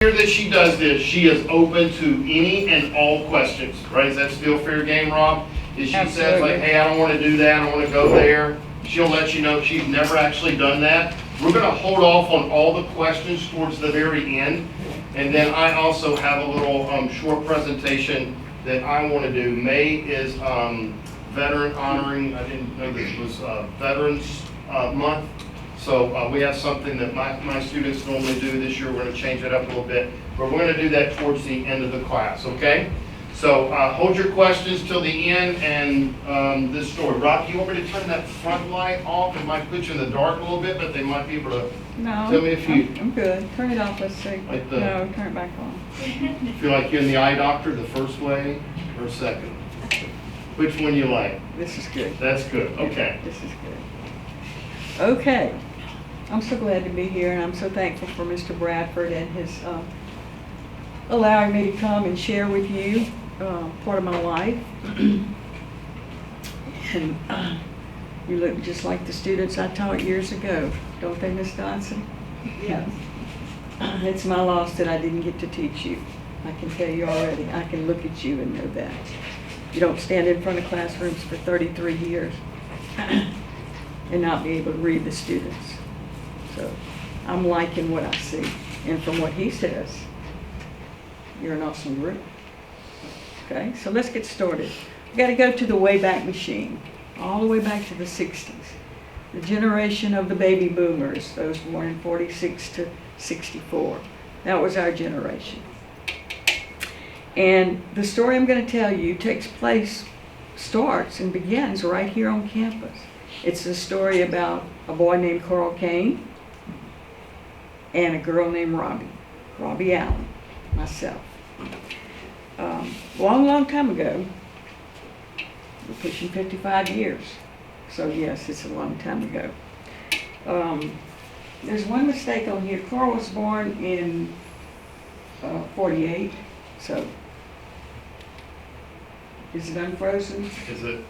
Here that she does this, she is open to any and all questions, right? Is that still fair game, Rob? If she says like, hey, I don't want to do that, I don't want to go there, she'll let you know she's never actually done that. We're going to hold off on all the questions towards the very end. And then I also have a little short presentation that I want to do. May is veteran honoring. I didn't know this was Veterans Month. So we have something that my students normally do this year. We're going to change it up a little bit. But we're going to do that towards the end of the class, okay? So hold your questions till the end and this story. Rob, do you want me to turn that front light off? It might put you in the dark a little bit, but they might be able to tell me if you... I'm good. Turn it off, let's see. Like no, turn it back on. Feel like you're in the eye doctor the first way or second? Which one you like? This is good. That's good, okay. This is good. Okay. I'm so glad to be here, and I'm so thankful for Mr. Bradford and his allowing me to come and share with you part of my life. And you look just like the students I taught years ago, don't they, Miss Dodson? Yes. It's my loss that I didn't get to teach you. I can tell you already. I can look at you and know that. You don't stand in front of classrooms for 33 years and not be able to read the students. So I'm liking what I see. And from what he says, you're an awesome group. Okay, so let's get started. We got to go to the Wayback Machine, all the way back to the 60s. The generation of the baby boomers, those born in 46 to 64. That was our generation. And the story I'm going to tell you starts and begins right here on campus. It's a story about a boy named Carl Cain and a girl named Robbie Allen, myself. Long time ago, we're pushing 55 years. So yes, it's a long time ago. There's one mistake on here. Carl was born in 48, so is it unfrozen?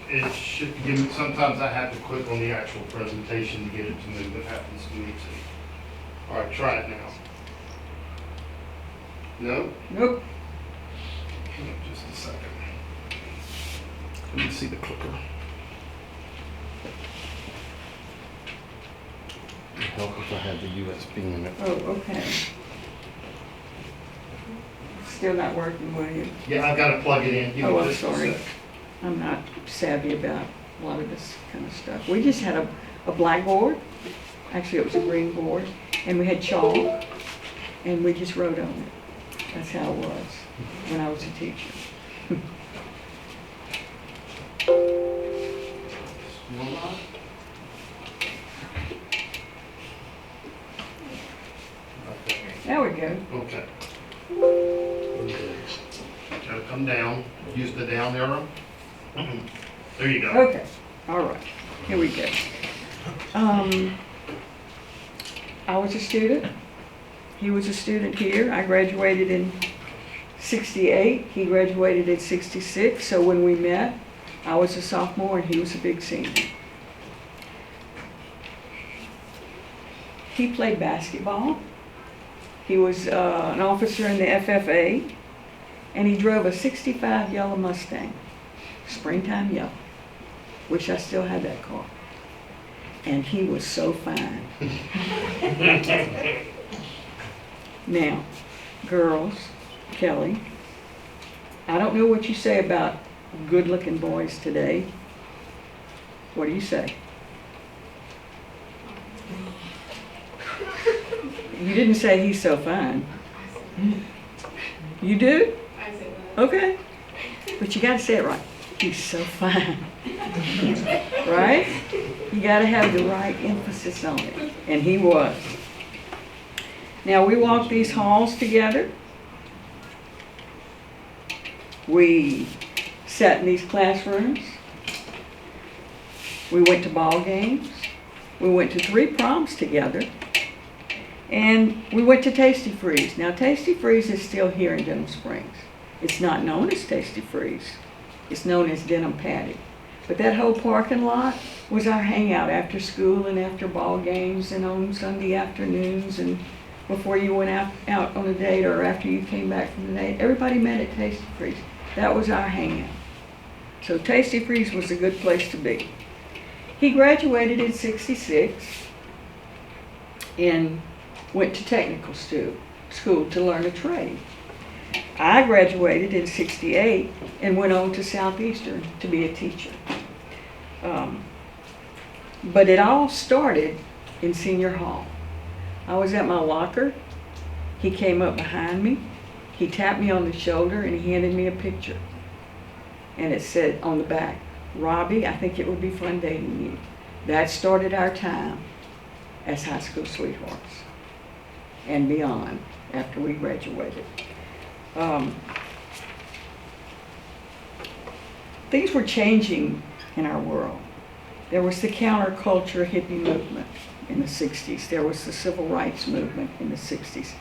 It should give me, sometimes I have to click on the actual presentation to get it to move. It happens to me too. All right, try it now. No? Nope. Just a second. Let me see the clicker. It'd help if I had the USB in it. Oh, okay. Still not working, will you? Yeah, I've got to plug it in. Give me Oh, I'm just a sorry. sec. I'm not savvy about a lot of this kind of stuff. We just had a blackboard. Actually, it was a green board. And we had chalk. And we just wrote on it. That's how it was when I was a teacher. There we go. Okay. Gotta come down. Use the down arrow. There you go. Okay. All right. Here we go. I was a student. He was a student here. I graduated in 68. He graduated in 66. So when we met, I was a sophomore and he was a big senior. He played basketball. He was an officer in the FFA, and he drove a 65 yellow Mustang, springtime yellow. Wish I still had that car. And he was so fine. Now, girls, Kelly, I don't know what you say about good-looking boys today. What do you say? You didn't say he's so fine. You do? I said that. Okay. But you got to say it right. He's so fine. Right? You got to have the right emphasis on it. And he was. Now, we walked these halls together. We sat in these classrooms. We went to ball games. We went to 3 proms together. And we went to Tasty Freeze. Now, Tasty Freeze is still here in Denham Springs. It's not known as Tasty Freeze. It's known as Denham Patty. But that whole parking lot was our hangout after school and after ball games and on Sunday afternoons. And before you went out on a date or after you came back from the date. Everybody met at Tasty Freeze. That was our hangout. So Tasty Freeze was a good place to be. He graduated in '66 and went to technical school to learn a trade. I graduated in '68 and went on to Southeastern to be a teacher. But it all started in senior hall. I was at my locker. He came up behind me. He tapped me on the shoulder and he handed me a picture. And it said on the back, "Robbie, I think it would be fun dating you." That started our time as high school sweethearts and beyond after we graduated. Things were changing in our world. There was the counterculture hippie movement in the 60s. There was the civil rights movement in the 60s.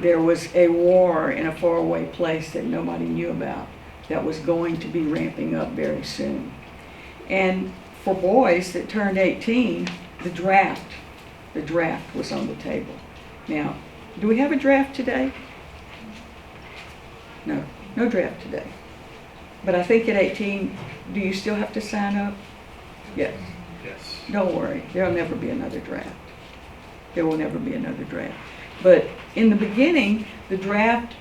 There was a war in a faraway place that nobody knew about that was going to be ramping up very soon. And for boys that turned 18, the draft was on the table. Now, do we have a draft today? No draft today. But I think at 18, do you still have to sign up? Yes. Yes. Don't worry, there'll never be another draft. There will never be another draft. But in the beginning, the draft,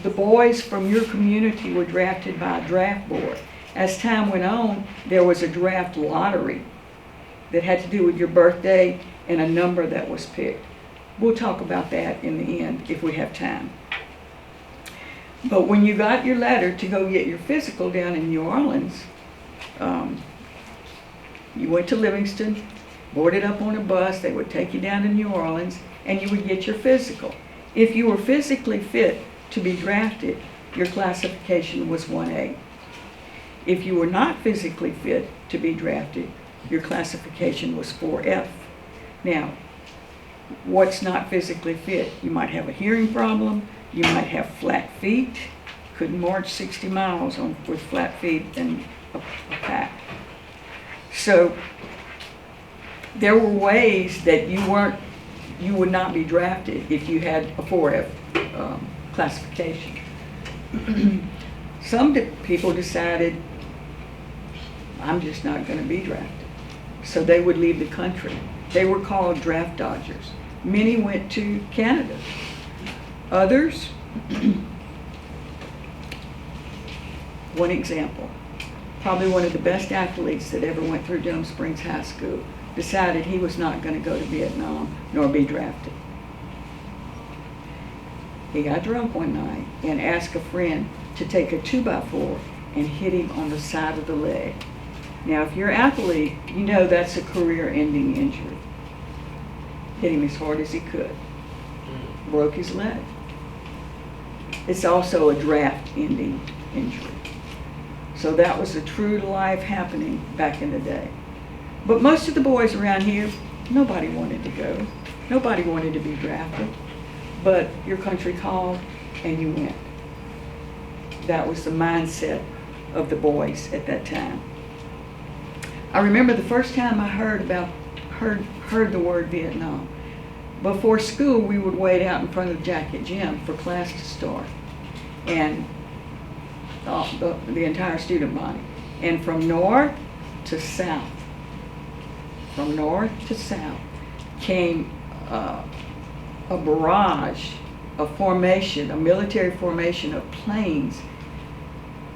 the boys from your community were drafted by a draft board. As time went on, there was a draft lottery that had to do with your birthday and a number that was picked. We'll talk about that in the end if we have time. But when you got your letter to go get your physical down in New Orleans, you went to Livingston, boarded up on a bus, they would take you down to New Orleans, and you would get your physical. If you were physically fit to be drafted, your classification was 1A. If you were not physically fit to be drafted, your classification was 4F. Now, what's not physically fit? You might have a hearing problem, you might have flat feet, couldn't march 60 miles with flat feet and a pack. So there were ways that you would not be drafted if you had a 4F classification. Some people decided, I'm just not going to be drafted. So they would leave the country. They were called draft dodgers. Many went to Canada. Others, one example, probably one of the best athletes that ever went through Denham Springs High School, decided he was not going to go to Vietnam nor be drafted. He got drunk one night and asked a friend to take a 2x4 and hit him on the side of the leg. Now, if you're an athlete, you know that's a career-ending injury. Hit him as hard as he could. Broke his leg. It's also a draft-ending injury. So that was a true-to-life happening back in the day. But most of the boys around here, nobody wanted to go. Nobody wanted to be drafted. But your country called and you went. That was the mindset of the boys at that time. I remember the first time I heard the word Vietnam. Before school, we would wait out in front of the Jacket Gym for class to start. And the entire student body. And from north to south, came a barrage, a formation, a military formation of planes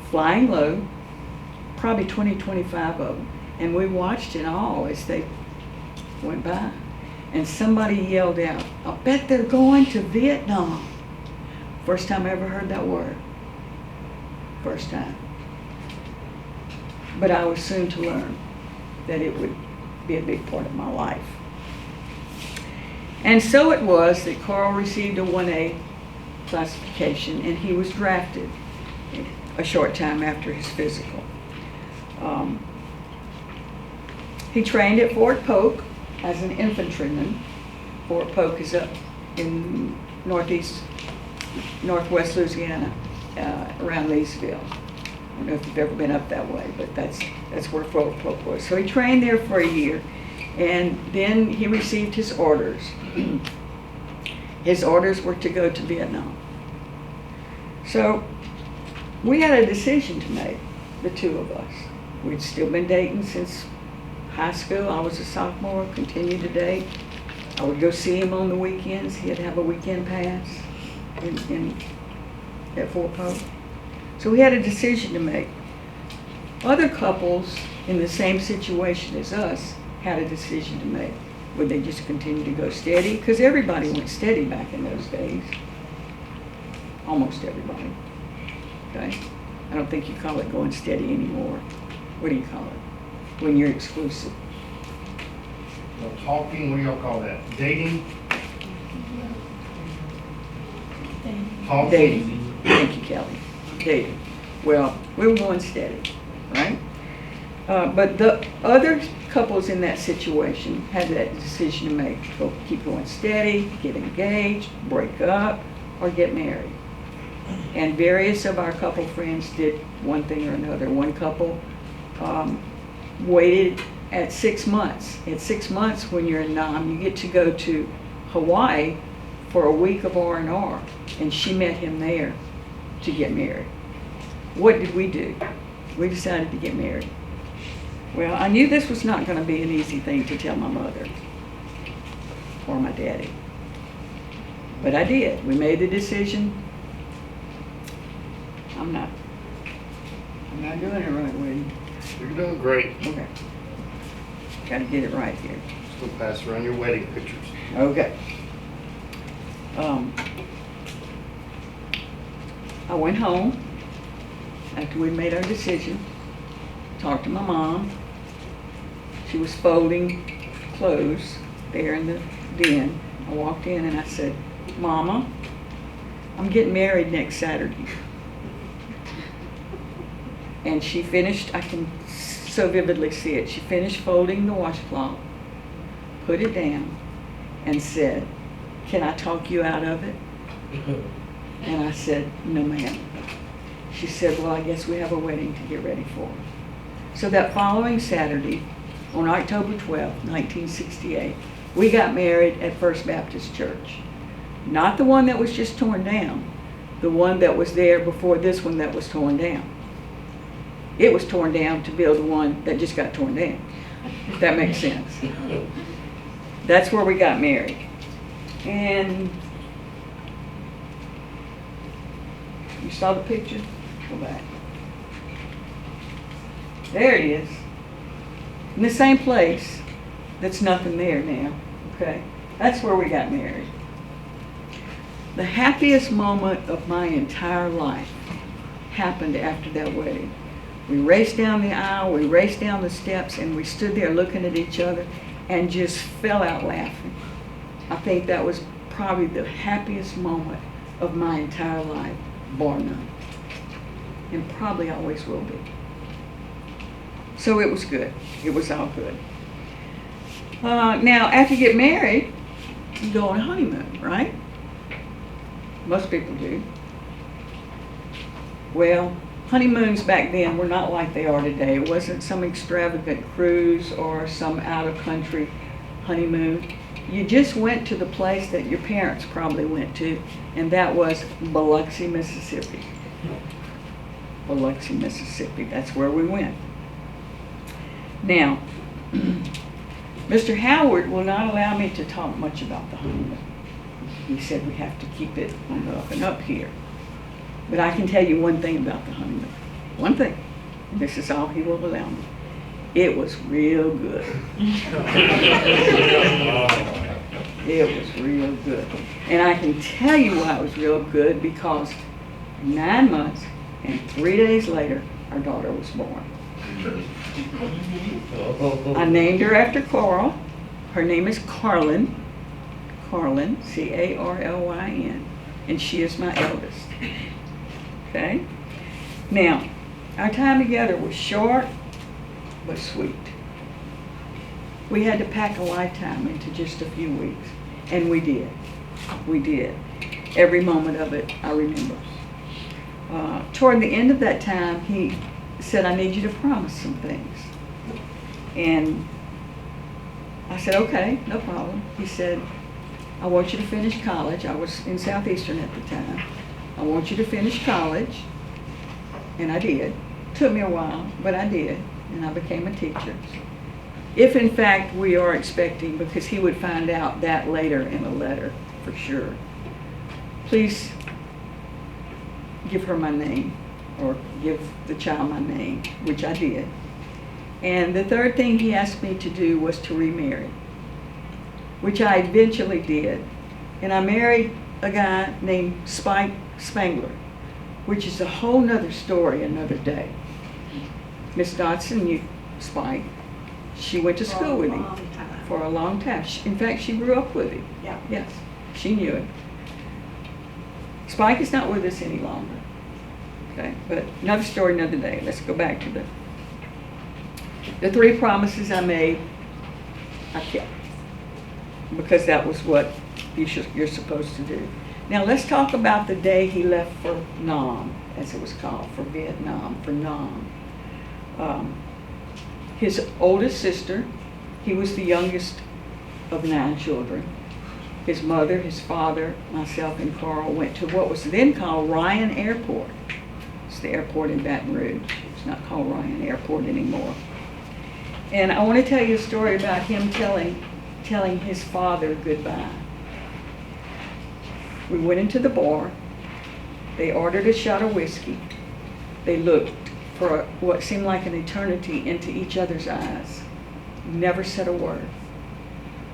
flying low, probably 20, 25 of them. And we watched in awe as they went by. And somebody yelled out, "I bet they're going to Vietnam." First time I ever heard that word. First time. But I was soon to learn that it would be a big part of my life. And so it was that Carl received a 1A classification and he was drafted a short time after his physical. He trained at Fort Polk as an infantryman. Fort Polk is up in northwest Louisiana, around Leesville. I don't know if you've ever been up that way, but that's where Fort Polk was. So he trained there for a year, and then he received his orders. His orders were to go to Vietnam. So we had a decision to make, the two of us. We'd still been dating since high school. I was a sophomore, continued to date. I would go see him on the weekends. He'd have a weekend pass at Fort Pope. So we had a decision to make. Other couples in the same situation as us had a decision to make. Would they just continue to go steady? Because everybody went steady back in those days. Almost everybody. Okay? I don't think you call it going steady anymore. What do you call it? When you're exclusive. Well, talking, what do y'all call that? Dating? Talking. Dating. Thank you, Kelly. Dating. Well, we were going steady, right? But the other couples in that situation had that decision to make. Go, keep going steady, get engaged, break up, or get married. And various of our couple friends did one thing or another. One couple waited at 6 months. At 6 months, when you're in Nam, you get to go to Hawaii for a week of R&R, and she met him there to get married. What did we do? We decided to get married. Well, I knew this was not going to be an easy thing to tell my mother or my daddy, but I did. We made the decision. I'm not doing it right, Woody. You're doing great. Okay. Got to get it right here. Just go pass around your wedding pictures. Okay. I went home after we made our decision, talked to my mom. She was folding clothes there in the den. I walked in and I said, "Mama, I'm getting married next Saturday." And she finished, I can so vividly see it, she finished folding the washcloth, put it down, and said, "Can I talk you out of it?" And I said, "No, ma'am." She said, "Well, I guess we have a wedding to get ready for." So that following Saturday, on October 12th, 1968, we got married at First Baptist Church. Not the one that was just torn down, the one that was there before this one that was torn down. It was torn down to build the one that just got torn down, if that makes sense. That's where we got married. And you saw the picture? Go back. There it is. In the same place. That's nothing there now. Okay? That's where we got married. The happiest moment of my entire life happened after that wedding. We raced down the aisle, we raced down the steps, and we stood there looking at each other and just fell out laughing. I think that was probably the happiest moment of my entire life, bar none. And probably always will be. So it was good. It was all good. Now, after you get married, you go on a honeymoon, right? Most people do. Well, honeymoons back then were not like they are today. It wasn't some extravagant cruise or some out-of-country honeymoon. You just went to the place that your parents probably went to, and that was Biloxi, Mississippi. Biloxi, Mississippi. That's where we went. Now, Mr. Howard will not allow me to talk much about the honeymoon. He said we have to keep it on the up and up here. But I can tell you one thing about the honeymoon. One thing. And this is all he will allow me. It was real good. It was real good. And I can tell you why it was real good, because 9 months and 3 days later, our daughter was born. I named her after Carl. Her name is Carlin. Carlin, C-A-R-L-Y-N. And she is my eldest. Okay? Now, our time together was short, but sweet. We had to pack a lifetime into just a few weeks. And we did. We did. Every moment of it, I remember. Toward the end of that time, he said, "I need you to promise some things." And I said, "Okay, no problem." He said, I want you to finish college. I was in Southeastern at the time. I want you to finish college. And I did. Took me a while, but I did. And I became a teacher. If in fact we are expecting, because he would find out that later in a letter for sure, please give her my name, or give the child my name, which I did. And the third thing he asked me to do was to remarry, which I eventually did. And I married a guy named Spike Spangler, which is a whole nother story another day. Miss Dodson knew Spike. She went to school with him for a long time. In fact, she grew up with him. Yeah. Yes, she knew him. Spike is not with us any longer. Okay, but another story another day. Let's go back to the 3 promises I made. I kept, because that was what you're supposed to do. Now let's talk about the day he left for Nam, as it was called, for Vietnam, for Nam. His oldest sister, he was the youngest of 9 children. His mother, his father, myself, and Carl went to what was then called Ryan Airport. It's the airport in Baton Rouge. It's not called Ryan Airport anymore. And I want to tell you a story about him telling his father goodbye. We went into the bar. They ordered a shot of whiskey. They looked for what seemed like an eternity into each other's eyes. Never said a word.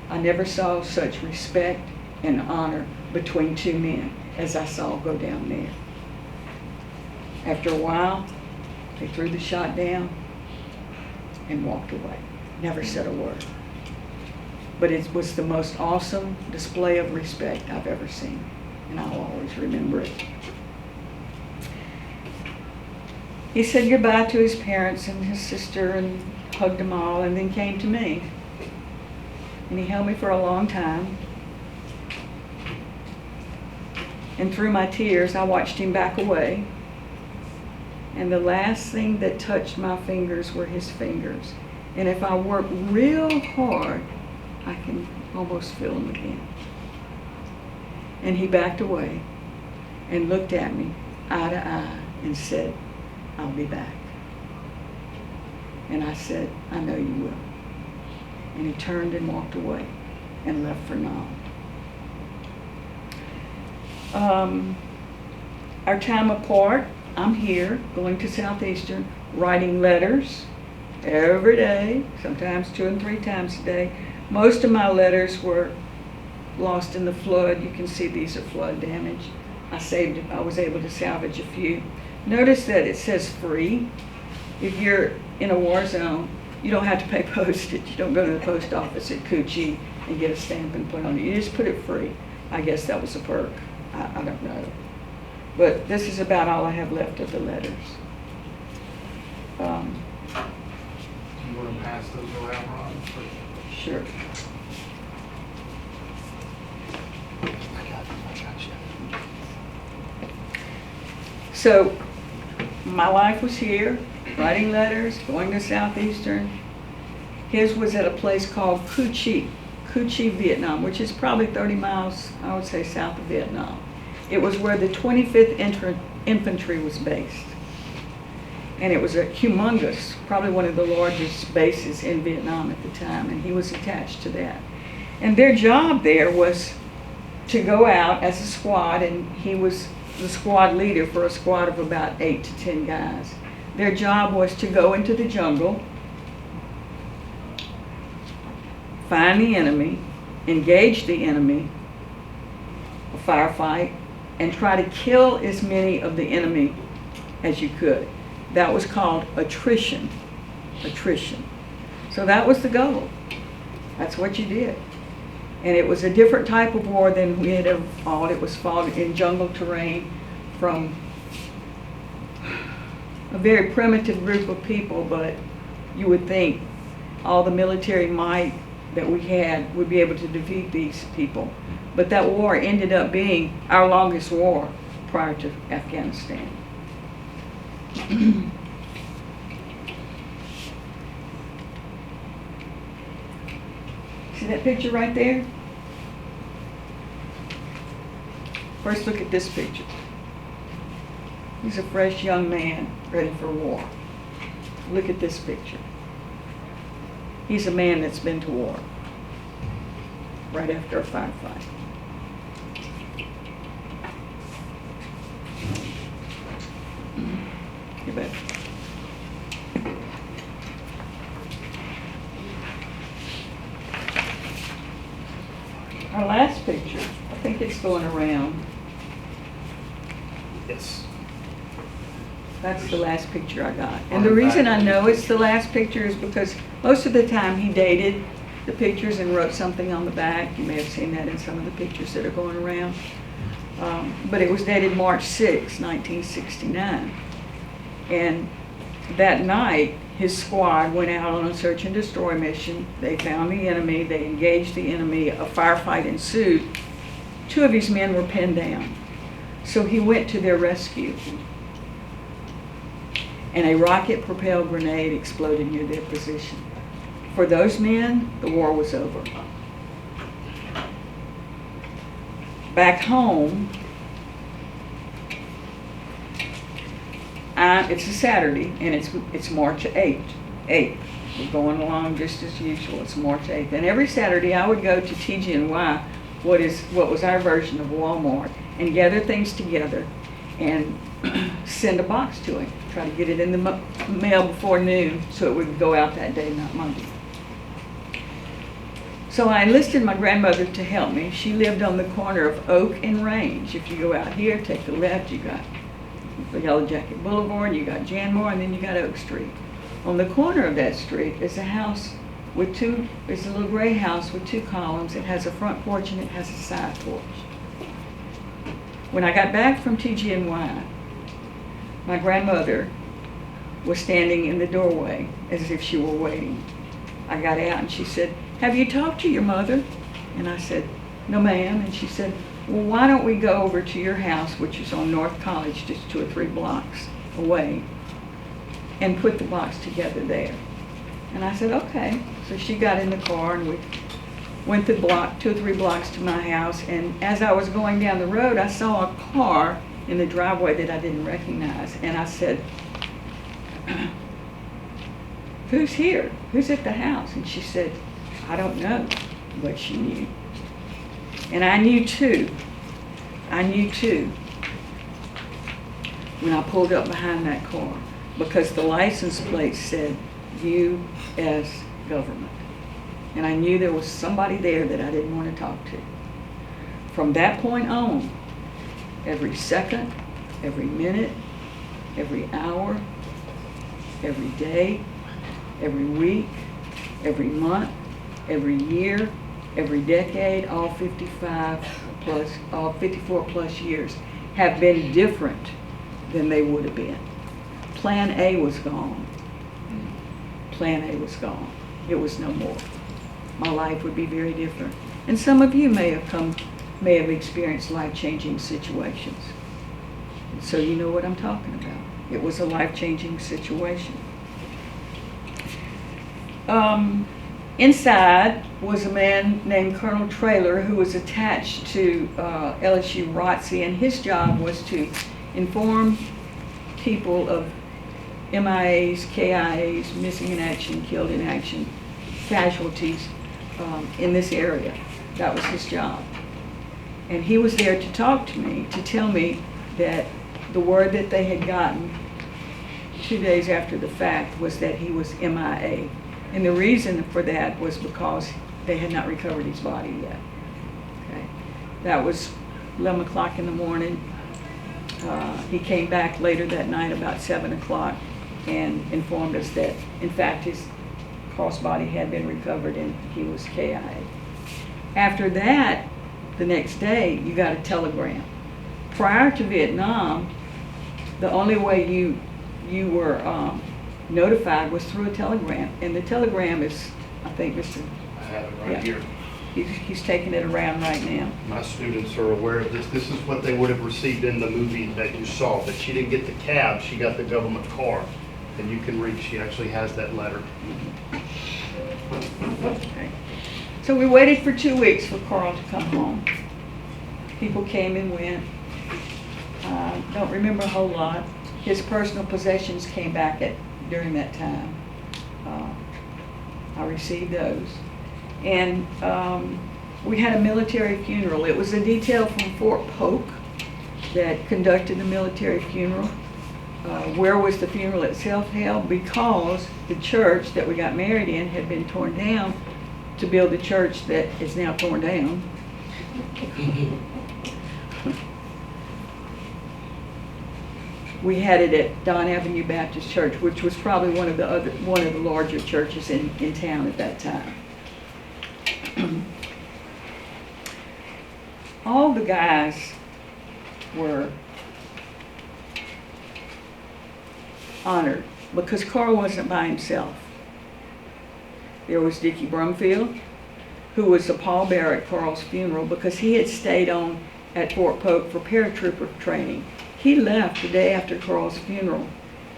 I never saw such respect and honor between 2 men as I saw go down there. After a while, they threw the shot down and walked away. Never said a word. But it was the most awesome display of respect I've ever seen, and I'll always remember it. He said goodbye to his parents and his sister and hugged them all, and then came to me. And he held me for a long time. And through my tears, I watched him back away. And the last thing that touched my fingers were his fingers. And if I work real hard, I can almost feel them again. And he backed away and looked at me eye to eye and said, "I'll be back." And I said, "I know you will." And he turned and walked away and left for Nam. Our time apart, I'm here going to Southeastern, writing letters every day, sometimes 2 and 3 times a day. Most of my letters were lost in the flood. You can see these are flood damage. I was able to salvage a few. Notice that it says free. If you're in a war zone, you don't have to pay postage. You don't go to the post office at Coochie and get a stamp and put on it. You just put it free. I guess that was a perk. I don't know. But this is about all I have left of the letters. Do you want to pass those around, Ron? Sure. I got you. So, my life was here, writing letters, going to Southeastern. His was at a place called Coochie, Vietnam, which is probably 30 miles, I would say, south of Vietnam. It was where the 25th Infantry was based. And it was a humongous, probably one of the largest bases in Vietnam at the time, and he was attached to that. And their job there was to go out as a squad, and he was the squad leader for a squad of about 8 to 10 guys. Their job was to go into the jungle, find the enemy, engage the enemy, a firefight, and try to kill as many of the enemy as you could. That was called attrition. So that was the goal. That's what you did. And it was a different type of war than we had ever fought. It was fought in jungle terrain from a very primitive group of people, but you would think all the military might that we had would be able to defeat these people. But that war ended up being our longest war prior to Afghanistan. See that picture right there? First, look at this picture. He's a fresh young man ready for war. Look at this picture. He's a man that's been to war right after a firefight. You bet. Our last picture, I think it's going around. Yes. That's the last picture I got. And the reason I know it's the last picture is because most of the time he dated the pictures and wrote something on the back. You may have seen that in some of the pictures that are going around. But it was dated March 6, 1969. And that night, his squad went out on a search and destroy mission. They found the enemy, they engaged the enemy, a firefight ensued. 2 of his men were pinned down. So he went to their rescue. And a rocket-propelled grenade exploded near their position. For those men, the war was over. Back home, it's a Saturday, and it's March 8th. We're going along just as usual. It's March 8th. And every Saturday, I would go to TGNY, what was our version of Walmart, and gather things together and send a box to him. Try to get it in the mail before noon so it would go out that day, not Monday. So I enlisted my grandmother to help me. She lived on the corner of Oak and Range. If you go out here, take the left, you got the Yellow Jacket Boulevard, you got Janmore, and then you got Oak Street. On the corner of that street is a house with it's a little gray house with 2 columns. It has a front porch and it has a side porch. When I got back from TGNY, my grandmother was standing in the doorway as if she were waiting. I got out and she said, "Have you talked to your mother?" And I said, "No, ma'am." And she said, "Well, why don't we go over to your house, which is on North College, just 2 or 3 blocks away, and put the box together there?" And I said, "Okay." So she got in the car and we went the block, 2 or 3 blocks to my house. And as I was going down the road, I saw a car in the driveway that I didn't recognize. And I said, "Who's here? Who's at the house?" And she said, "I don't know," but she knew. And I knew too when I pulled up behind that car, because the license plate said U.S. government. And I knew there was somebody there that I didn't want to talk to. From that point on, every second, every minute, every hour, every day, every week, every month, every year, every decade, all 54 plus years have been different than they would have been. Plan A was gone. Plan A was gone. It was no more. My life would be very different. And some of you may have experienced life-changing situations. So you know what I'm talking about. It was a life-changing situation. Inside was a man named Colonel Traylor, who was attached to LSU ROTC, and his job was to inform people of MIAs, KIAs, missing in action, killed in action, casualties in this area. That was his job. And he was there to talk to me, to tell me that the word that they had gotten 2 days after the fact was that he was MIA. And the reason for that was because they had not recovered his body yet. Okay. That was 11 o'clock in the morning. He came back later that night about 7 o'clock and informed us that, in fact, his crossbody had been recovered and he was KIA. After that, the next day, you got a telegram. Prior to Vietnam, the only way you were notified was through a telegram. And the telegram is, I think, Mr. I have it right here. He's taking it around right now. My students are aware of this. This is what they would have received in the movie that you saw, but she didn't get the cab, she got the government car. And you can read, she actually has that letter. Okay. So we waited for 2 weeks for Carl to come home. People came and went. Don't remember a whole lot. His personal possessions came back during that time. I received those. And we had a military funeral. It was a detail from Fort Polk that conducted the military funeral. Where was the funeral itself held? Because the church that we got married in had been torn down to build the church that is now torn down. We had it at Don Avenue Baptist Church, which was probably one of the larger churches in town at that time. All the guys were honored because Carl wasn't by himself. There was Dickie Brumfield, who was the pallbearer at Carl's funeral because he had stayed on at Fort Polk for paratrooper training. He left the day after Carl's funeral,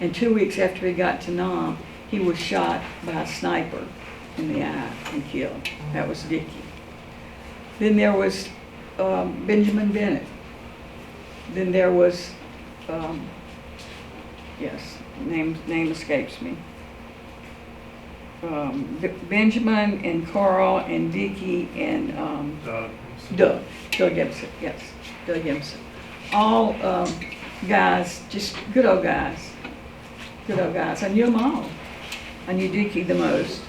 and 2 weeks after he got to Nam, he was shot by a sniper in the eye and killed. That was Dickie. Then there was Benjamin Bennett. Then there was, name escapes me. Benjamin and Carl and Dickie and Doug Emson, yes, Doug Emson. All guys, just good old guys. Good old guys. I knew them all. I knew Dickie the most,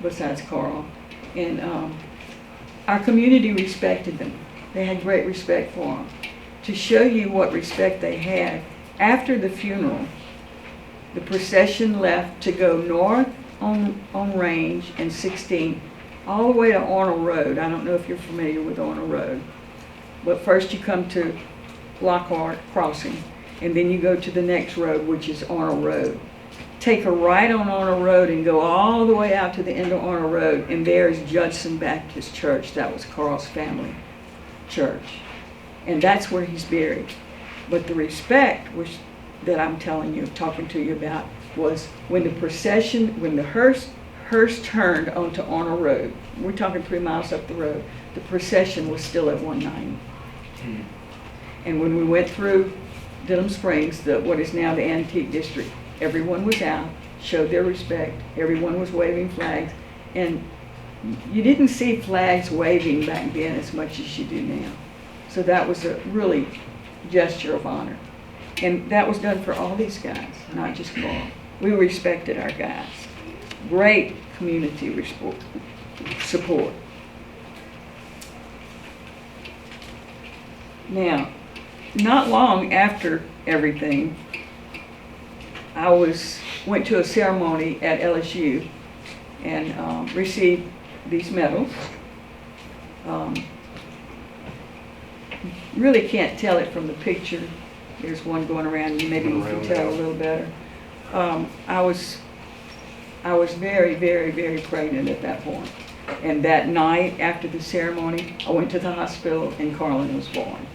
besides Carl. And our community respected them. They had great respect for them. To show you what respect they had, after the funeral, the procession left to go north on Range and 16 all the way to Arnold Road. I don't know if you're familiar with Arnold Road, but first you come to Lockhart Crossing, and then you go to the next road, which is Arnold Road. Take a right on Arnold Road and go all the way out to the end of Arnold Road, and there's Judson Baptist Church. That was Carl's family church, and that's where he's buried. But the respect that I'm talking to you about, was when the procession, when the hearse turned onto Arnold Road. We're talking 3 miles up the road. The procession was still at 190. And when we went through Denham Springs, what is now the Antique District, everyone was out, showed their respect. Everyone was waving flags. And you didn't see flags waving back then as much as you do now. So that was a really gesture of honor. And that was done for all these guys, not just Carl. We respected our guys. Great community support. Now, not long after everything, I went to a ceremony at LSU and received these medals. Really can't tell it from the picture. There's one going around, maybe you can tell a little better. I was very, very, very pregnant at that point. And that night after the ceremony, I went to the hospital and Carlin was born.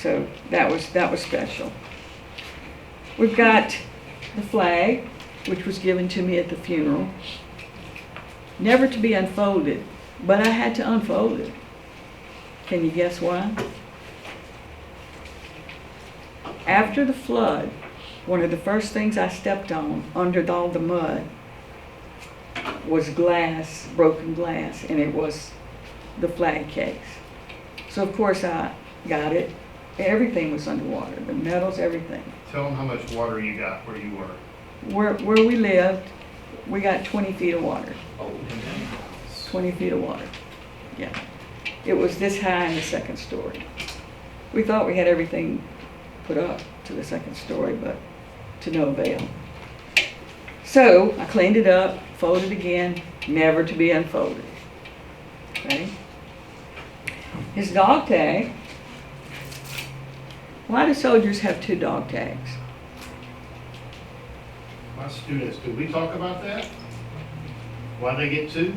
So that was special. We've got the flag, which was given to me at the funeral. Never to be unfolded, but I had to unfold it. Can you guess why? After the flood, one of the first things I stepped on under all the mud was glass, broken glass, and it was the flag case. So of course I got it. Everything was underwater, the medals, everything. Tell them how much water you got where you were. Where we lived, we got 20 feet of water. 20 feet of water, yeah. It was this high in the second story. We thought we had everything put up to the second story, but to no avail. So I cleaned it up, folded again, never to be unfolded. Okay. His dog tag. Why do soldiers have 2 dog tags? My students, did we talk about that? Why they get 2?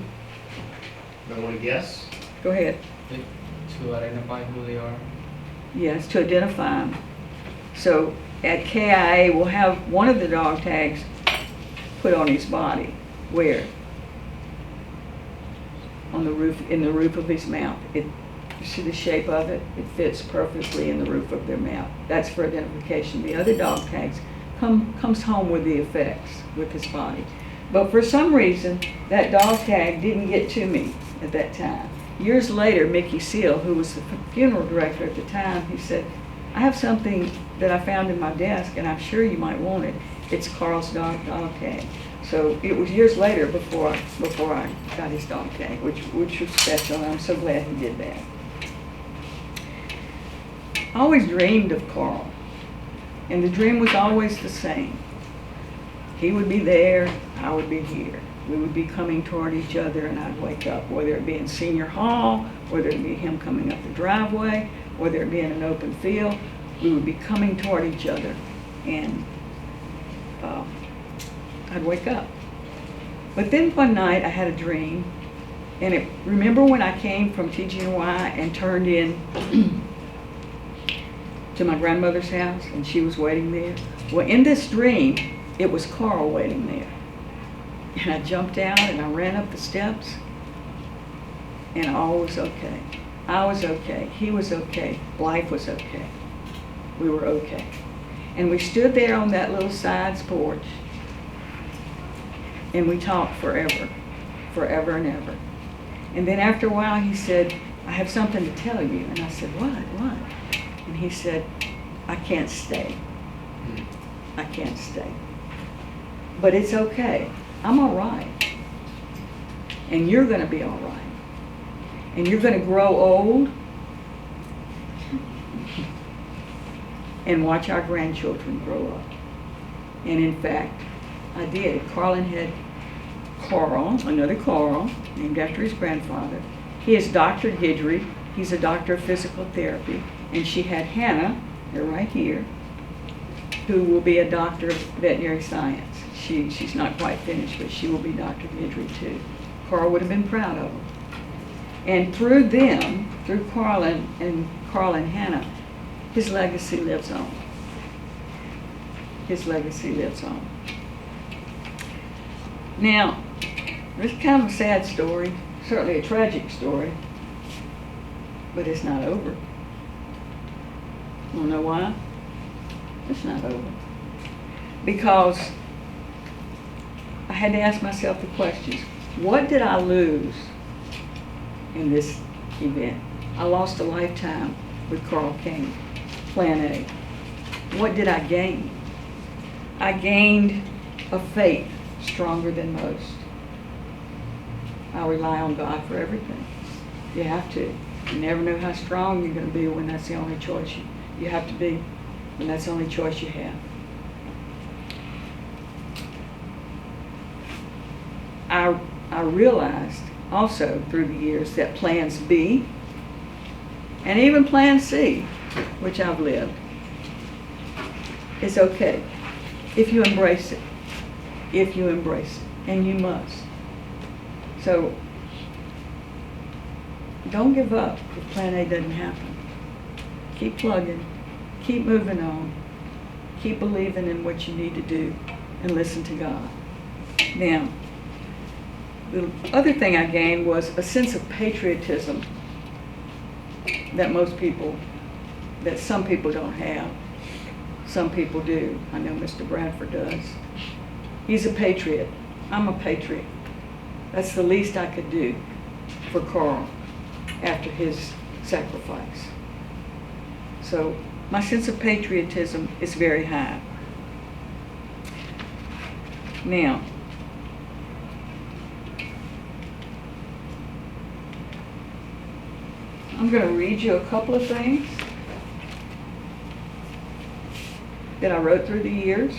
Don't want to guess? Go ahead. To identify who they are. Yes, to identify them. So at KIA, we'll have one of the dog tags put on his body. Where? On the roof, in the roof of his mouth. You see the shape of it? It fits perfectly in the roof of their mouth. That's for identification. The other dog tags comes home with the effects with his body. But for some reason, that dog tag didn't get to me at that time. Years later, Mickey Seal, who was the funeral director at the time, he said, I have something that I found in my desk, and I'm sure you might want it. It's Carl's dog tag. So it was years later before I got his dog tag, which was special, and I'm so glad he did that. I always dreamed of Carl, and the dream was always the same. He would be there, I would be here. We would be coming toward each other, and I'd wake up, whether it be in senior hall, whether it be him coming up the driveway, whether it be in an open field, we would be coming toward each other, and I'd wake up. But then one night I had a dream, and remember when I came from TGNY and turned in to my grandmother's house, and she was waiting there? Well, in this dream, it was Carl waiting there. And I jumped out and I ran up the steps, and all was okay. I was okay. He was okay. Life was okay. We were okay. And we stood there on that little side porch, and we talked forever, forever and ever. And then after a while he said, I have something to tell you. And I said, what? And he said, I can't stay. I can't stay. But it's okay. I'm all right. And you're going to be all right. And you're going to grow old and watch our grandchildren grow up. And in fact, I did. Carlin had Carl, another Carl, named after his grandfather. He is Dr. Guidry. He's a doctor of physical therapy. And she had Hannah, they're right here, who will be a doctor of veterinary science. She's not quite finished, but she will be Dr. Guidry too. Carl would have been proud of her. And through them, through Carl and Hannah, his legacy lives on. His legacy lives on. Now, this is kind of a sad story, certainly a tragic story, but it's not over. You know why? It's not over. Because I had to ask myself the questions. What did I lose in this event? I lost a lifetime with Carl Cain, Plan A. What did I gain? I gained a faith stronger than most. I rely on God for everything. You have to. You never know how strong you're going to be when that's the only choice you have to be, when that's the only choice you have. I realized also through the years that plans B and even plan C, which I've lived, is okay if you embrace it. If you embrace it, and you must. So don't give up if plan A doesn't happen. Keep plugging, keep moving on, keep believing in what you need to do, and listen to God. Now, the other thing I gained was a sense of patriotism that some people don't have. Some people do. I know Mr. Bradford does. He's a patriot. I'm a patriot. That's the least I could do for Carl after his sacrifice. So my sense of patriotism is very high. Now, I'm going to read you a couple of things that I wrote through the years.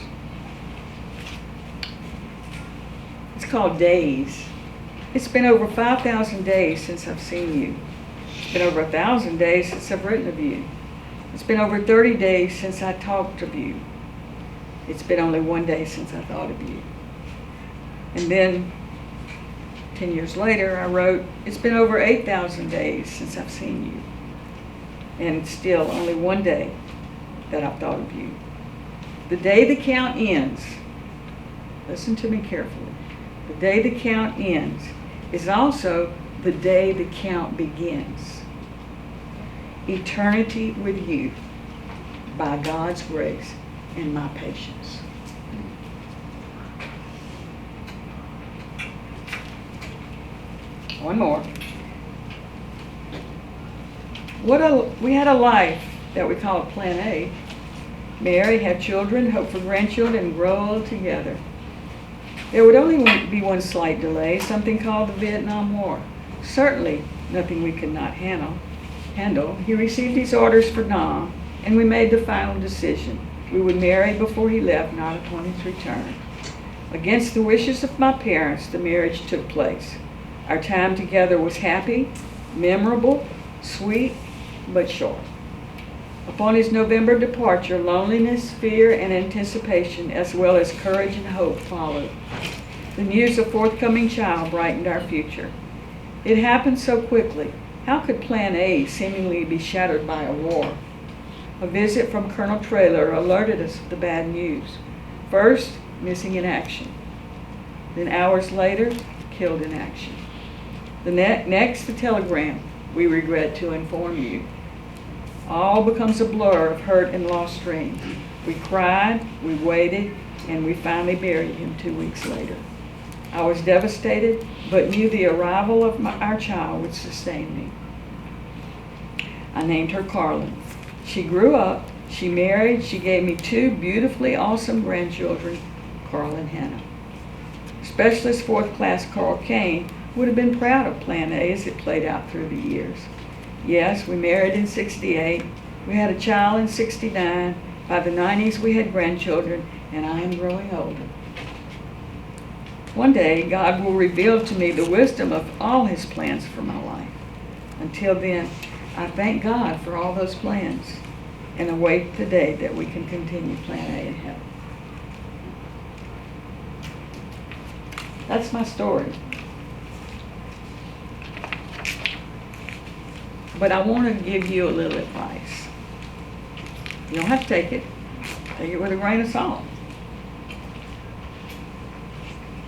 It's called Days. It's been over 5,000 days since I've seen you. It's been over 1,000 days since I've written of you. It's been over 30 days since I talked of you. It's been only 1 day since I thought of you. And then 10 years later, I wrote, it's been over 8,000 days since I've seen you. And still only 1 day that I've thought of you. The day the count ends, listen to me carefully, the day the count ends is also the day the count begins. eternity with you by God's grace and my patience. One more. We had a life that we called Plan A. Marry, have children, hope for grandchildren, and grow old together. There would only be one slight delay, something called the Vietnam War. Certainly nothing we could not handle. He received his orders for Nam, and we made the final decision. We would marry before he left, not upon his return. Against the wishes of my parents, the marriage took place. Our time together was happy, memorable, sweet, but short. Upon his November departure, loneliness, fear, and anticipation, as well as courage and hope, followed. The news of forthcoming child brightened our future. It happened so quickly. How could Plan A seemingly be shattered by a war? A visit from Colonel Traylor alerted us of the bad news. First, missing in action. Then hours later, killed in action. Next, the telegram. We regret to inform you. All becomes a blur of hurt and lost dreams. We cried, we waited, and we finally buried him 2 weeks later. I was devastated, but knew the arrival of our child would sustain me. I named her Carlin. She grew up, she married, she gave me 2 beautifully awesome grandchildren, Carl and Hannah. Specialist 4th class Carl Cain would have been proud of Plan A as it played out through the years. Yes, we married in 68. We had a child in 69. By the 90s, we had grandchildren, and I am growing older. One day, God will reveal to me the wisdom of all his plans for my life. Until then, I thank God for all those plans and await the day that we can continue Plan A in heaven. That's my story. But I want to give you a little advice. You don't have to take it. Take it with a grain of salt.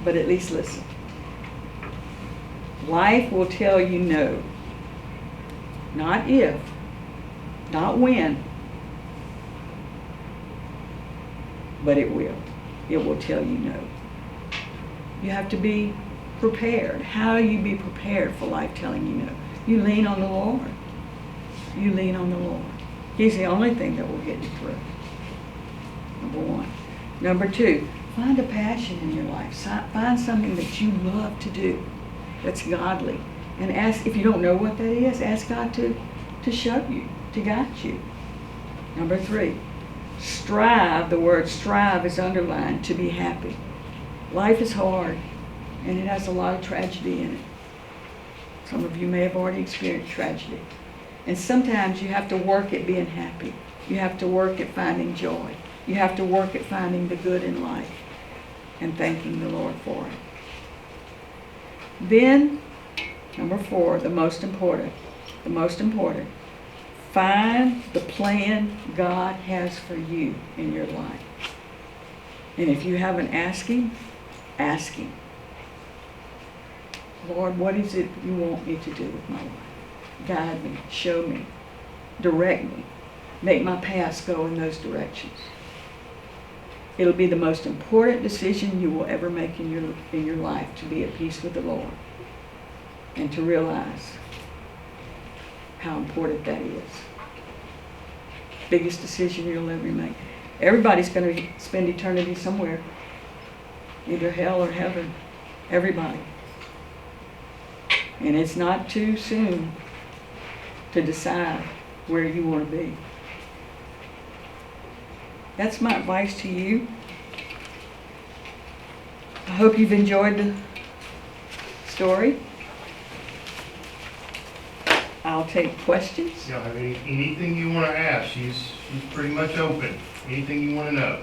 But at least listen. Life will tell you no. Not if, not when, but it will. It will tell you no. You have to be prepared. How do you be prepared for life telling you no? You lean on the Lord. You lean on the Lord. He's the only thing that will get you through. Number 1. Number 2, find a passion in your life. Find something that you love to do that's godly. And ask, if you don't know what that is, ask God to show you, to guide you. Number 3, strive. The word strive is underlined, to be happy. Life is hard, and it has a lot of tragedy in it. Some of you may have already experienced tragedy. And sometimes you have to work at being happy. You have to work at finding joy. You have to work at finding the good in life and thanking the Lord for it. Then, number 4, the most important, find the plan God has for you in your life. And if you haven't asked him, ask him. Lord, what is it you want me to do with my life? Guide me, show me, direct me, make my paths go in those directions. It'll be the most important decision you will ever make in your life, to be at peace with the Lord and to realize how important that is. Biggest decision you'll ever make. Everybody's going to spend eternity somewhere, either hell or heaven. Everybody. And it's not too soon to decide where you want to be. That's my advice to you. I hope you've enjoyed the story. I'll take questions. You know, I mean, anything you want to ask, she's pretty much open. Anything you want to know.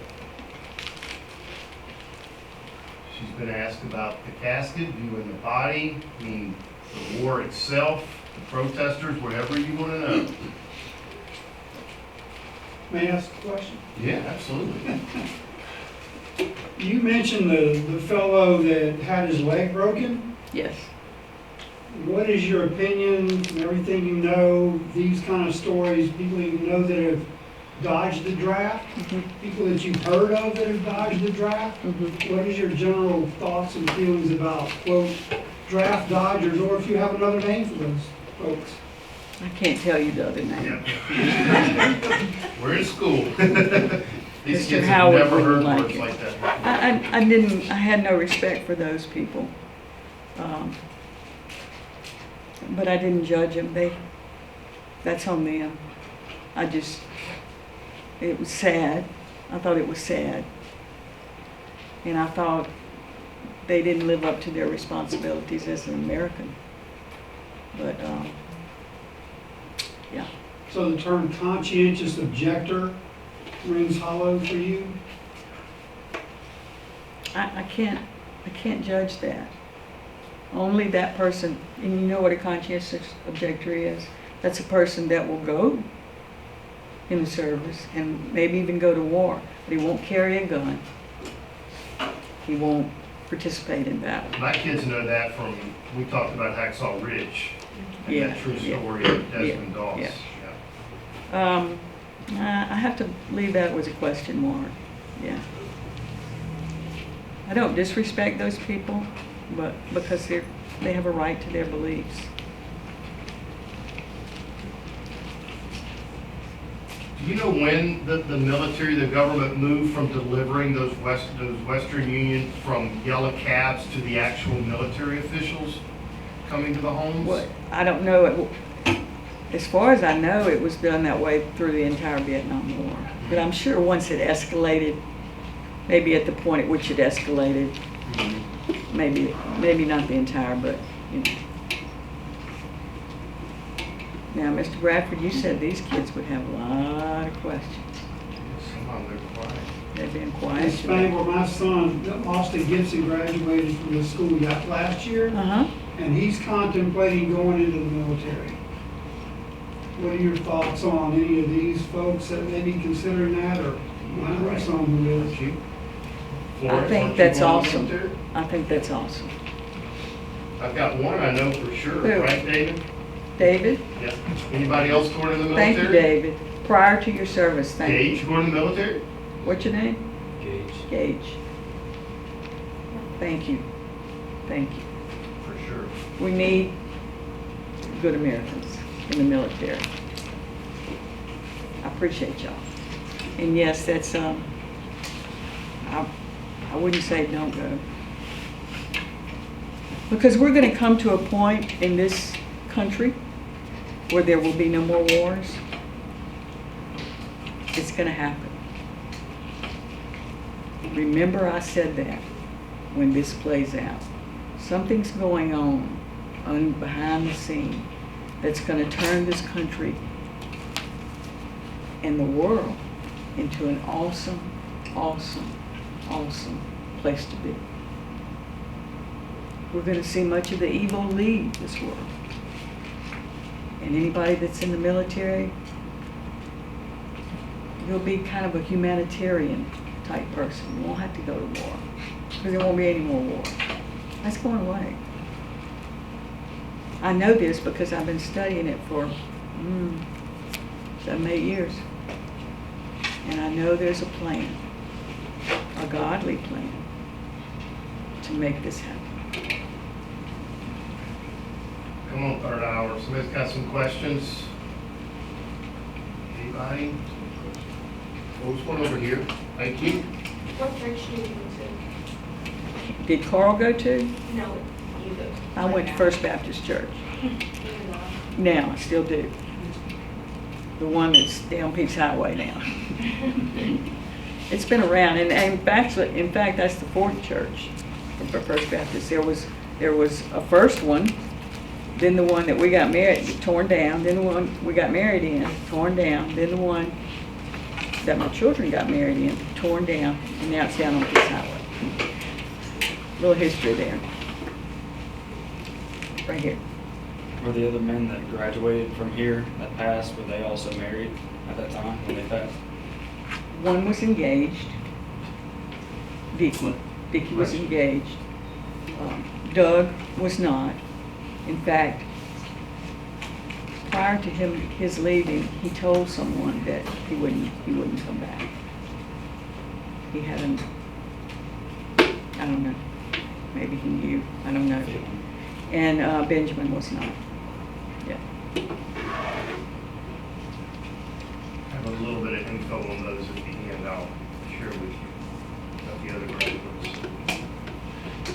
She's been asked about the casket, viewing the body, I mean, the war itself, the protesters, whatever you want to know. May I ask a question? Yeah, absolutely. You mentioned the fellow that had his leg broken. Yes. what is your opinion, from everything you know, these kind of stories, people you know that have dodged the draft, people that you've heard of that have dodged the draft? What is your general thoughts and feelings about, quote, draft dodgers, or if you have another name for those folks? I can't tell you the other name. Yeah. We're in school. These Mr. kids have Howard never heard wouldn't like words it. like that. I had no respect for those people. But I didn't judge them. That's on them. It was sad. I thought it was sad. And I thought they didn't live up to their responsibilities as an American. But, yeah. So the term conscientious objector rings hollow for you? I can't judge that. Only that person, and you know what a conscientious objector is? That's a person that will go in the service and maybe even go to war, but he won't carry a gun. He won't participate in battle. My kids know that from, we talked about Hacksaw Ridge, and Yeah, that true yeah, story of Desmond Doss. yeah. Yeah. I have to leave that with a question mark, yeah. I don't disrespect those people, but because they have a right to their beliefs. Do you know when the military, the government moved from delivering those Western Union from yellow cabs to the actual military officials coming to the homes? What, I don't know, as far as I know, it was done that way through the entire Vietnam War. But I'm sure once it escalated, maybe at the point at which it escalated, maybe not the entire, but, you know. Now, Mr. Bradford, you said these kids would have a lot of questions. Some of them, they're quiet. They've been quiet Ms. today. Spangler, my son, Austin Gibson, graduated from the school we got last year, Uh-huh. and he's contemplating going into the military. What are your thoughts on any of these folks that may be considering that, or I know some who is? Aren't you? I Florence, think aren't you that's going to the awesome. military? I think that's awesome. I've got one I know for sure, Who? right, David? David, Yeah. Anybody else going to the thank military? you, David. Prior to your service, thank you. Gage going to the military? What's your name? Gage. Gage. Thank you. Thank you. For sure. We need good Americans in the military. I appreciate y'all. And yes, that's, I wouldn't say don't go. Because we're gonna come to a point in this country where there will be no more wars. It's gonna happen. Remember I said that when this plays out. Something's going on behind the scene that's gonna turn this country and the world into an awesome, awesome, awesome place to be. We're gonna see much of the evil leave this world. And anybody that's in the military, you'll be kind of a humanitarian type person. You won't have to go to war, because there won't be any more war. That's going away. I know this because I've been studying it for 7, 8 years. And I know there's a plan, a godly plan, to make this happen. Come on, third hour. Somebody's got some questions? Anybody? Well, there's one over here. Thank you. What church do you go to? Did Carl go to? No, you go. I went to First Baptist Church. Now, I still do. The one that's down Peaks Highway now. It's been around, and in fact, that's the fourth church for First Baptist. There was a first one, then the one that we got married, torn down, then the one we got married in, torn down, then the one that my children got married in, torn down, and now it's down on Peaks Highway. Little history there. Right here. Were the other men that graduated from here that passed, were they also married at that time when they passed? One was engaged. Vicky was engaged. Doug was not. In fact, prior to his leaving, he told someone that he wouldn't come back. He had I don't know, maybe he knew, I don't know. And Benjamin was not. Yeah. I have a little bit of info on those at the end I'll share with you about the other graduates.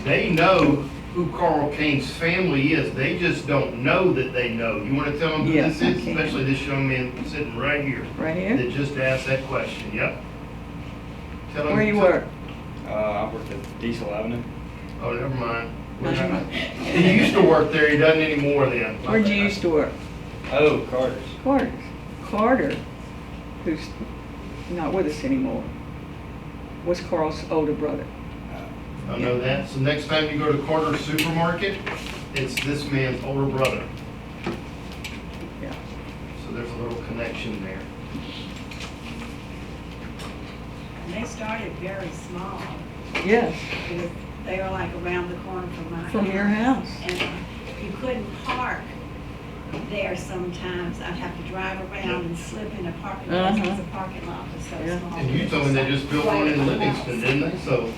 They know who Carl Cain's family is. They just don't know that they know. You want to tell them who Yes, this I is? can. Especially this young man sitting right here. Right here? That just asked that question. Yep. Tell them. Where you work? I worked at Diesel Avenue. Oh, never mind. Never mind. He used to work there. He doesn't anymore then. Where'd you used to work? Oh, Carter's. Carter, who's not with us anymore, was Carl's older brother. I know that. So next time you go to Carter's supermarket, it's this man's older brother. Yeah. So there's a little connection there. And they started very small. Yes, They were like around the corner from my house. from your house. And you couldn't park there sometimes. I'd have to drive around and slip in a parking lot because the parking lot was so Yeah. small. And you told me they just built one in Livingston, didn't they? So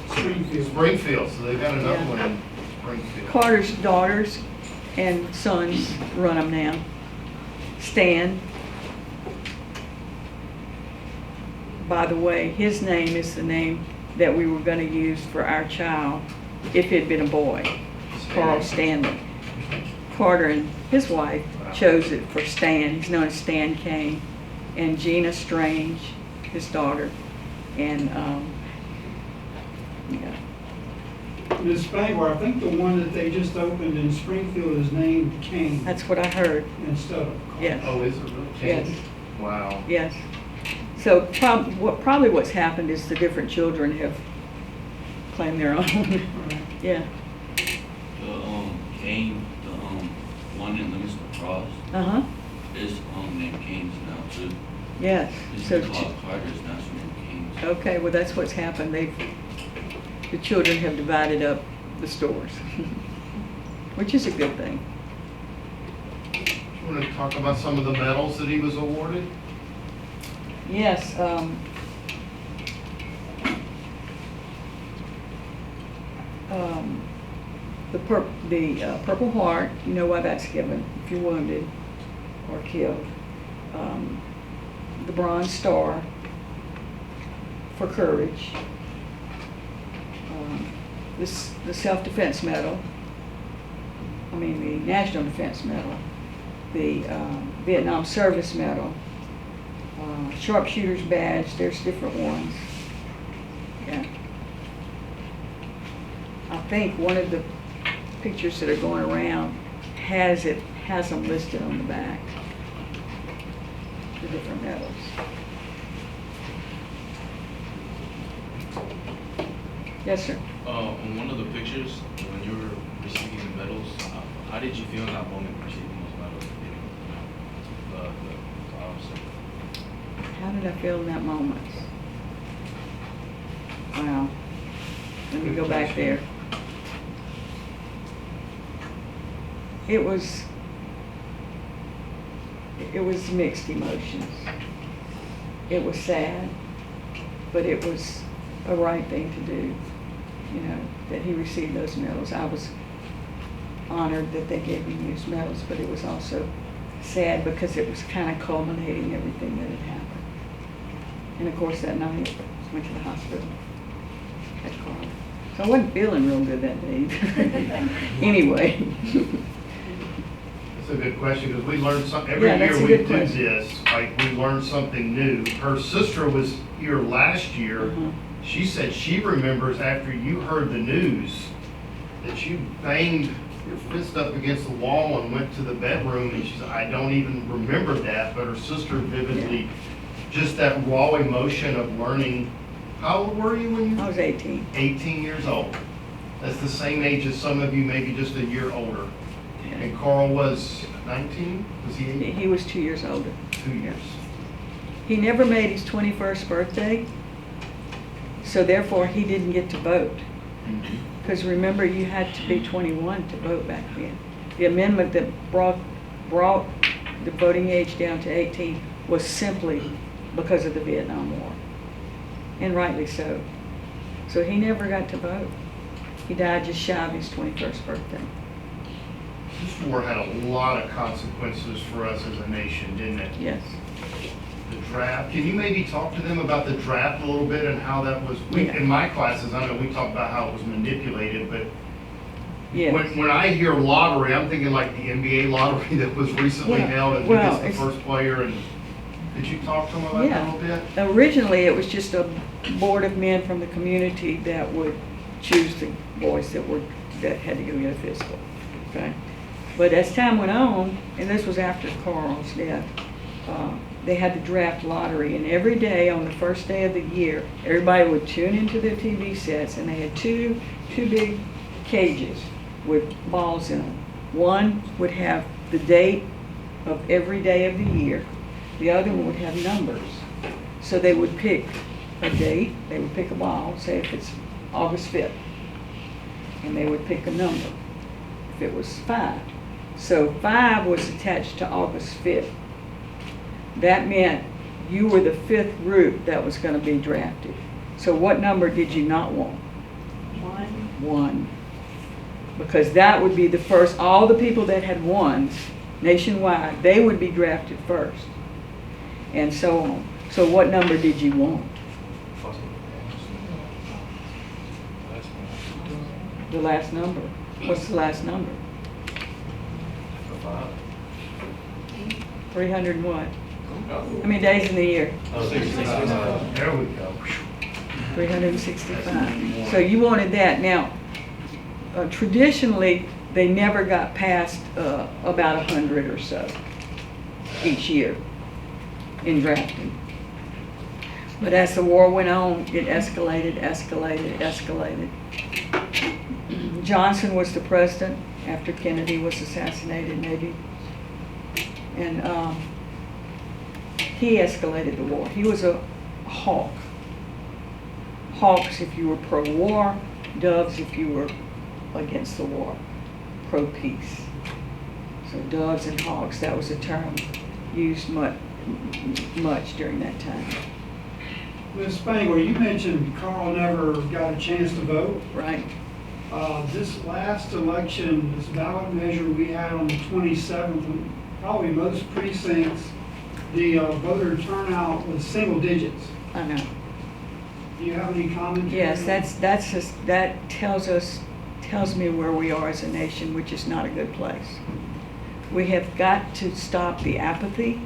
Springfield, so they've got another Yeah. one in Springfield. Carter's daughters and sons run them now. Stan. By the way, his name is the name that we were going to use for our child if it had been a boy, Carl Stanley. Carter and his wife chose it for Stan. He's known as Stan Cain. And Gina Strange, his daughter. And, yeah, Ms. Spangler, I think the one that they just opened in Springfield is named Cain that's what I heard. instead of Carl. Yes, Oh, is it really? yes, Wow. yes. So probably what's happened is the different children have claimed their own. Right. Yeah. The Cain, the one in Livingston Cross Uh-huh. is named Cain's now too. Yes. It's So, called Carter's now, so named Cain's. okay, well, that's what's happened. The children have divided up the stores, which is a good thing. You want to talk about some of the medals that he was awarded? Yes, the Purple Heart, you know why that's given if you're wounded or killed. The Bronze Star for courage. The Self-Defense Medal. I mean the National Defense Medal. The Vietnam Service Medal. Sharpshooter's badge, there's different ones. Yeah. I think one of the pictures that are going around has them listed on the back. The different medals. Yes, sir. On one of the pictures, when you were receiving the medals, how did you feel in that moment receiving those medals? The officer? How did I feel in that moment? Wow. Let me go back there. It was mixed emotions. It was sad, but it was a right thing to do, you know, that he received those medals. I was honored that they gave me these medals, but it was also sad because it was kind of culminating everything that had happened. And of course that night, I went to the hospital at Carl. So I wasn't feeling real good that day either. Anyway. That's a good question, because we learned something, every Yeah, that's year a we good do question. this, like, we learn something new. Her sister was here last year. Uh-huh. She said she remembers after you heard the news that you banged your fist up against the wall and went to the bedroom, and she said, I don't even remember that, but her sister vividly, just that raw emotion of learning. How old were you when you? I was 18. 18 years old. That's the same age as some of you, maybe just a year older. Yeah. And Carl was 19? Was he 18? He was 2 years older. 2 years. He never made his 21st birthday, so therefore he didn't get to vote. Because remember, you had to be 21 to vote back then. The amendment that brought the voting age down to 18 was simply because of the Vietnam War, and rightly so. So he never got to vote. He died just shy of his 21st birthday. This war had a lot of consequences for us as a nation, didn't it? Yes. The draft, can you maybe talk to them about the draft a little bit and how that was, Yeah. in my classes, I know we talked about how it was manipulated, but Yes. when I hear lottery, I'm thinking like the NBA lottery that was recently Well, held, and who well, gets the it's- first player, and did you talk to them about that a Yeah. little bit? Originally, it was just a board of men from the community that would choose the boys that had to go get a physical, okay? But as time went on, and this was after Carl's death, they had the draft lottery, and every day on the first day of the year, everybody would tune into their TV sets, and they had two big cages with balls in them. One would have the date of every day of the year. The other one would have numbers. So they would pick a date, they would pick a ball, say if it's August 5th, and they would pick a number. If it was 5. So 5 was attached to August 5th. That meant you were the 5th group that was going to be drafted. So what number did you not want? 1. Because that would be the first, all the people that had ones nationwide, they would be drafted first. And so on. So what number did you want? The last number. What's the last number? 300 and what? How many days in the year? There we go. 365. So you wanted that. Now, traditionally, they never got past about 100 or so each year in drafting. But as the war went on, it escalated. Johnson was the president after Kennedy was assassinated, maybe. And he escalated the war. He was a hawk. Hawks if you were pro-war, doves if you were against the war, pro-peace. So doves and hawks, that was a term used much during that time. Ms. Spangler, you mentioned Carl never got a chance to vote. Right? This last election, this ballot measure we had on the 27th, in probably most precincts, the voter turnout was single digits. I know. Do you have any commentary? Yes, that tells me where we are as a nation, which is not a good place. We have got to stop the apathy.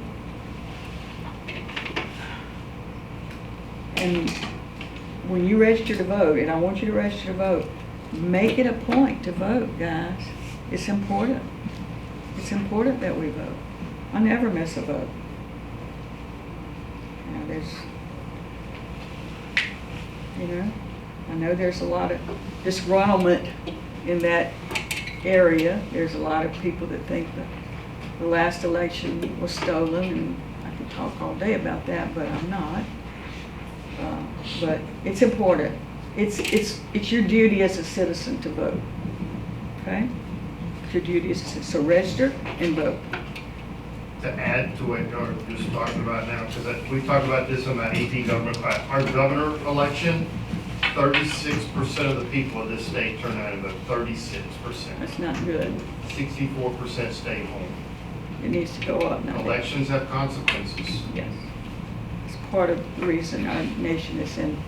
And when you register to vote, and I want you to register to vote, make it a point to vote, guys. It's important. It's important that we vote. I never miss a vote. I know there's a lot of disgruntlement in that area. There's a lot of people that think that the last election was stolen, and I could talk all day about that, but I'm not. But it's important. It's your duty as a citizen to vote. Okay? It's your duty as a citizen. So register and vote. To add to what you're just talking about now, because we talked about this in that AP government class. Our governor election, 36% of the people of this state turn out and vote. 36%. That's not good. 64% stay home. It needs to go up now. Elections have consequences. Yes. It's part of the reason our nation is in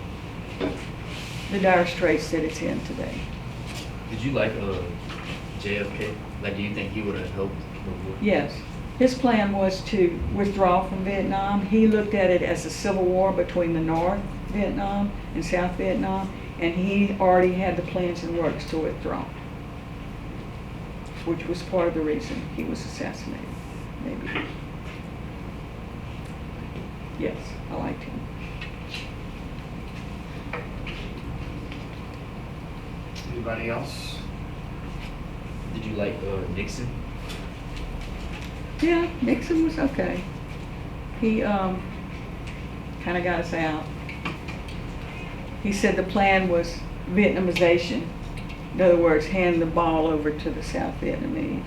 the dire straits that it's in today. Did you like JFK? Like, do you think he would have helped the war? Yes. His plan was to withdraw from Vietnam. He looked at it as a civil war between the North Vietnam and South Vietnam, and he already had the plans in works to withdraw, which was part of the reason he was assassinated, maybe. Yes, I liked him. Anybody else? Did you like Nixon? Yeah, Nixon was okay. He kind of got us out. He said the plan was Vietnamization. In other words, hand the ball over to the South Vietnamese.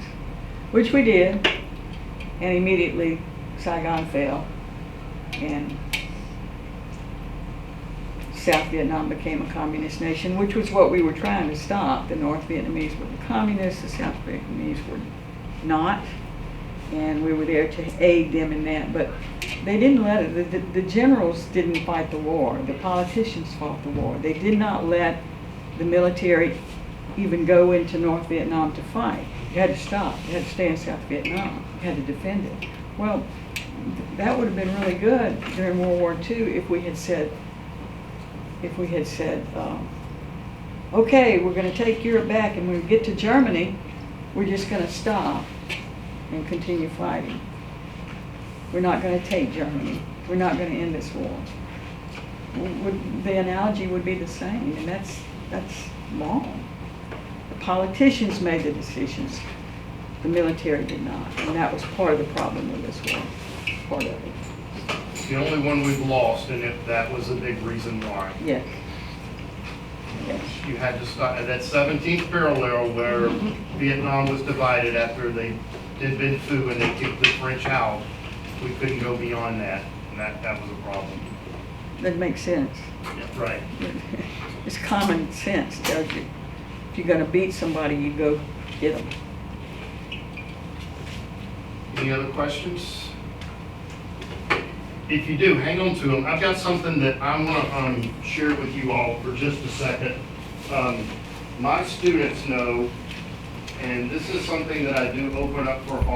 which we did, and immediately Saigon fell, and South Vietnam became a communist nation, which was what we were trying to stop. The North Vietnamese were the communists, the South Vietnamese were not, and we were there to aid them in that. But they didn't let it. The generals didn't fight the war. The politicians fought the war. They did not let the military even go into North Vietnam to fight. You had to stop. You had to stay in South Vietnam. You had to defend it. Well, that would have been really good during World War II if we had said, okay, we're going to take Europe back, and when we get to Germany, we're just going to stop and continue fighting. We're not going to take Germany. We're not going to end this war. The analogy would be the same, and that's wrong. The politicians made the decisions. The military did not, and that was part of the problem with this war. Part of it. It's the only one we've lost, and if that was a big reason why. Yes. Yes. You had to stop at that 17th parallel where Vietnam was divided after they did Bin Phu and they kicked the French out. We couldn't go beyond that, and that was a problem. That makes sense. Yeah, right. It's common sense, tells you. If you're going to beat somebody, you go get them. Any other questions? If you do, hang on to them. I've got something that I want to share with you all for just a second. My students know, and this is something that I do open up for all.